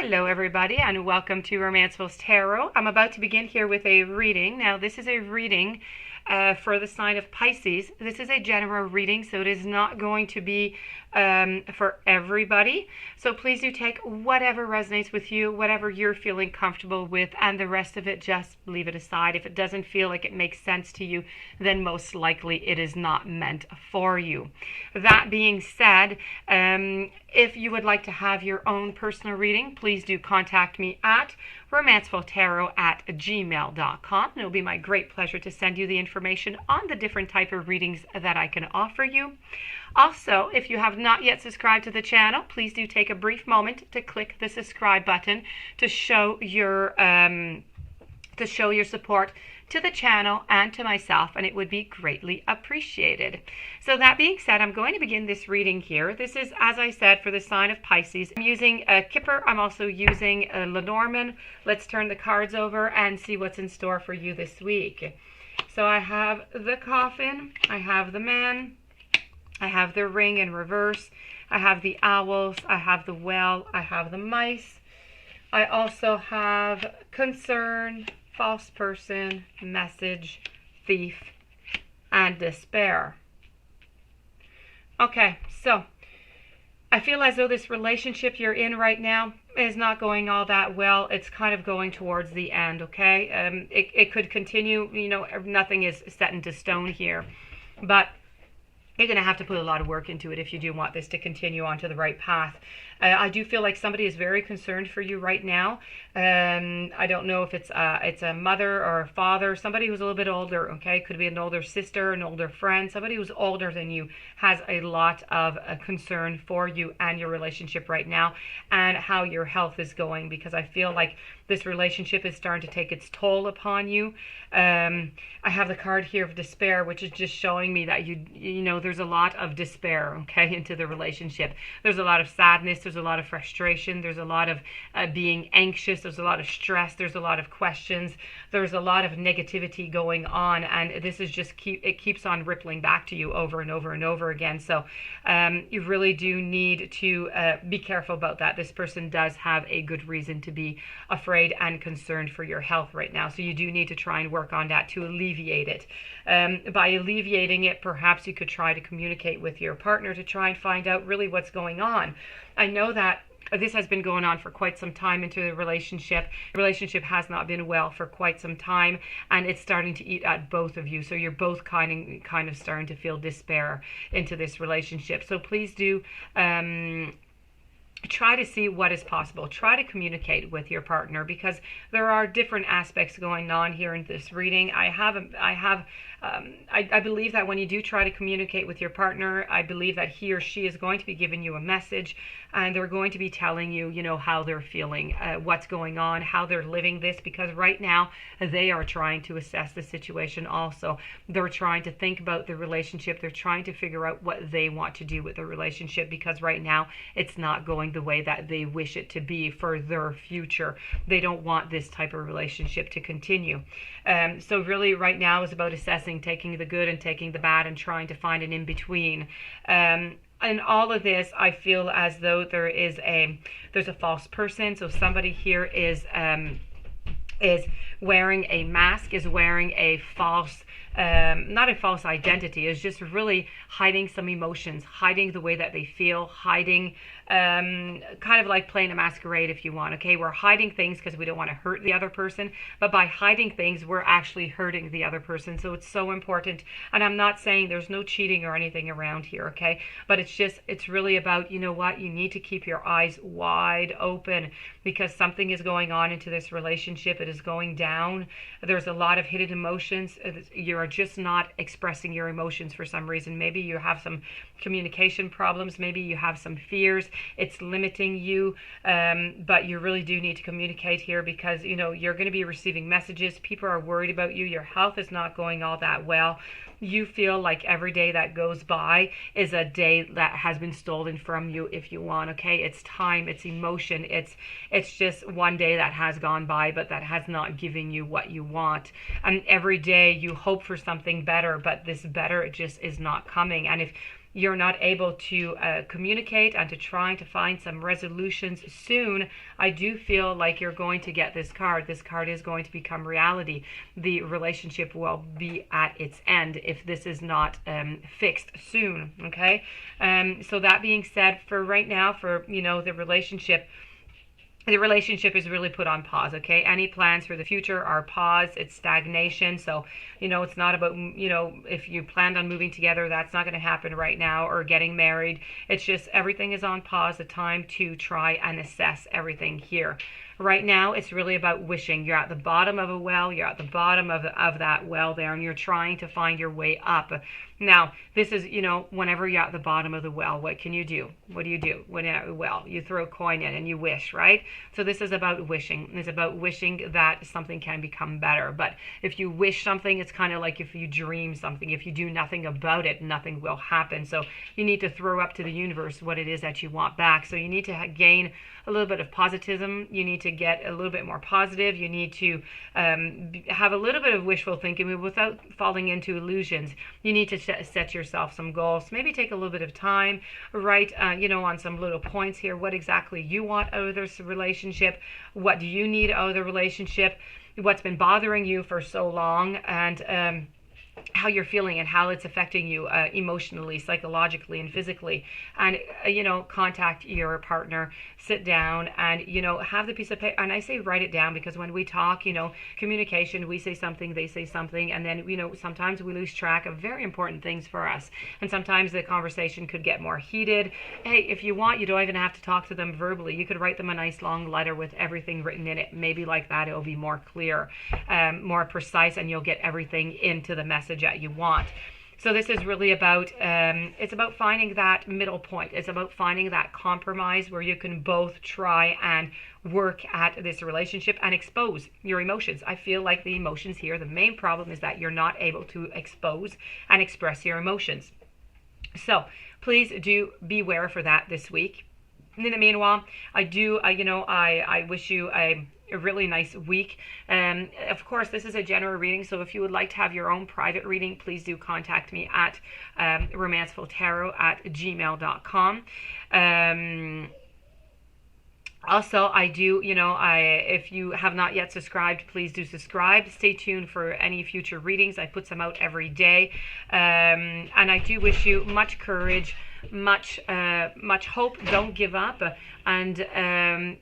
Hello everybody and welcome to Romancefull's Tarot. I'm about to begin here with a reading. Now this is a reading for the sign of Pisces. This is a general reading, so it is not going to be for everybody. So please do take whatever resonates with you, whatever you're feeling comfortable with, and the rest of it just leave it aside. If it doesn't feel like it makes sense to you, then most likely it is not meant for you. That being said, if you would like to have your own personal reading, please do contact me at romancefulltarot@gmail.com. It'll be my great pleasure to send you the information on the different type of readings that I can offer you. Also, if you have not yet subscribed to the channel, please do take a brief moment to click the subscribe button to show your support to the channel and to myself, and it would be greatly appreciated. So that being said, I'm going to begin this reading here. This is, as I said, for the sign of Pisces. I'm using a Kipper. I'm also using a Lenormand. Let's turn the cards over and see what's in store for you this week. So I have the Coffin, I have the Man, I have the Ring in reverse, I have the Owls, I have the Well, I have the Mice, I also have Concern, False Person, Message, Thief, and Despair. Okay, so I feel as though this relationship you're in right now is not going all that well. It's kind of going towards the end, okay? It could continue, you know, nothing is set into stone here, but you're going to have to put a lot of work into it if you do want this to continue on to the right path. I do feel like somebody is very concerned for you right now. I don't know if it's a mother or a father, somebody who's a little bit older, okay? Could be an older sister, an older friend, somebody who's older than you has a lot of concern for you and your relationship right now and how your health is going, because I feel like this relationship is starting to take its toll upon you. I have the card here of despair, which is just showing me that you know, there's a lot of despair, okay, into the relationship. There's a lot of sadness, there's a lot of frustration, there's a lot of being anxious, there's a lot of stress, there's a lot of questions, there's a lot of negativity going on, and this is just it keeps on rippling back to you over and over and over again. So you really do need to be careful about that. This person does have a good reason to be afraid and concerned for your health right now, so you do need to try and work on that to alleviate it. By alleviating it, perhaps you could try to communicate with your partner to try and find out really what's going on. I know that this has been going on for quite some time into the relationship. The relationship has not been well for quite some time, and it's starting to eat at both of you. So you're both kind of starting to feel despair into this relationship. So please do try to see what is possible. Try to communicate with your partner, because there are different aspects going on here in this reading. I believe that when you do try to communicate with your partner, I believe that he or she is going to be giving you a message, and they're going to be telling you, you know, how they're feeling, what's going on, how they're living this, because right now they are trying to assess the situation also. They're trying to think about the relationship. They're trying to figure out what they want to do with the relationship, because right now it's not going the way that they wish it to be for their future. They don't want this type of relationship to continue. So really right now is about assessing, taking the good and taking the bad, and trying to find an in-between. In all of this, I feel as though there's a false person. So somebody here is wearing a mask, is wearing a false not a false identity, is just really hiding some emotions, hiding the way that they feel, hiding kind of like playing a masquerade, if you want. Okay, we're hiding things because we don't want to hurt the other person, but by hiding things we're actually hurting the other person. So it's so important, and I'm not saying there's no cheating or anything around here, okay, but it's really about, you know what, you need to keep your eyes wide open, because something is going on into this relationship. It is going down. There's a lot of hidden emotions. You're just not expressing your emotions for some reason. Maybe you have some communication problems, maybe you have some fears. It's limiting you, but you really do need to communicate here, because you know you're going to be receiving messages. People are worried about you. Your health is not going all that well. You feel like every day that goes by is a day that has been stolen from you, if you want. Okay, it's time, it's emotion, it's just one day that has gone by, but that has not given you what you want. And every day you hope for something better, but this better just is not coming. And if you're not able to communicate and to trying to find some resolutions soon, I do feel like you're going to get this card. This card is going to become reality. The relationship will be at its end if this is not fixed soon, okay? So that being said, for right now, for, the relationship is really put on pause, okay? Any plans for the future are paused. It's stagnation. So, it's not about, if you planned on moving together, that's not going to happen right now, or getting married. It's just everything is on pause, a time to try and assess everything here. Right now, it's really about wishing. You're at the bottom of a well. You're at the bottom of that well there, and you're trying to find your way up. Now, this is, whenever you're at the bottom of the well, what can you do? What do you do? Well, you throw a coin in and you wish, right? So this is about wishing. It's about wishing that something can become better. But if you wish something, it's kind of like if you dream something. If you do nothing about it, nothing will happen. So you need to throw up to the universe what it is that you want back. So you need to gain a little bit of positivism. You need to get a little bit more positive. You need to have a little bit of wishful thinking without falling into illusions. You need to set yourself some goals. Maybe take a little bit of time, write, on some little points here, what exactly you want out of this relationship. What do you need out of the relationship? What's been bothering you for so long, and how you're feeling and how it's affecting you emotionally, psychologically, and physically. And, contact your partner, sit down and, have the piece of paper. And I say write it down because when we talk, communication, we say something, they say something. And then, sometimes we lose track of very important things for us. And sometimes the conversation could get more heated. Hey, if you want, you don't even have to talk to them verbally. You could write them a nice long letter with everything written in it. Maybe like that, it'll be more clear, more precise, and you'll get everything into the message that you want. So this is really about, it's about finding that middle point. It's about finding that compromise where you can both try and work at this relationship and expose your emotions. I feel like the emotions here, the main problem is that you're not able to expose and express your emotions. So please do beware for that this week. And in the meanwhile, I wish you a really nice week. Of course, this is a general reading, so if you would like to have your own private reading, please do contact me at romancefulltarot@gmail.com. Also, I do, if you have not yet subscribed, please do subscribe. Stay tuned for any future readings. I put some out every day. And I do wish you much courage, much hope. Don't give up. And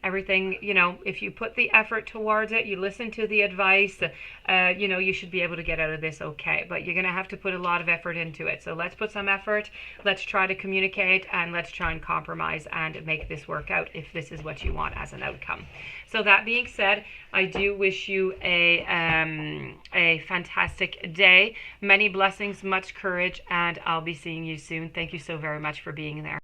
everything, if you put the effort towards it, you listen to the advice, you should be able to get out of this okay. But you're going to have to put a lot of effort into it. So let's put some effort. Let's try to communicate, and let's try and compromise and make this work out if this is what you want as an outcome. So that being said, I do wish you a fantastic day. Many blessings, much courage, and I'll be seeing you soon. Thank you so very much for being there.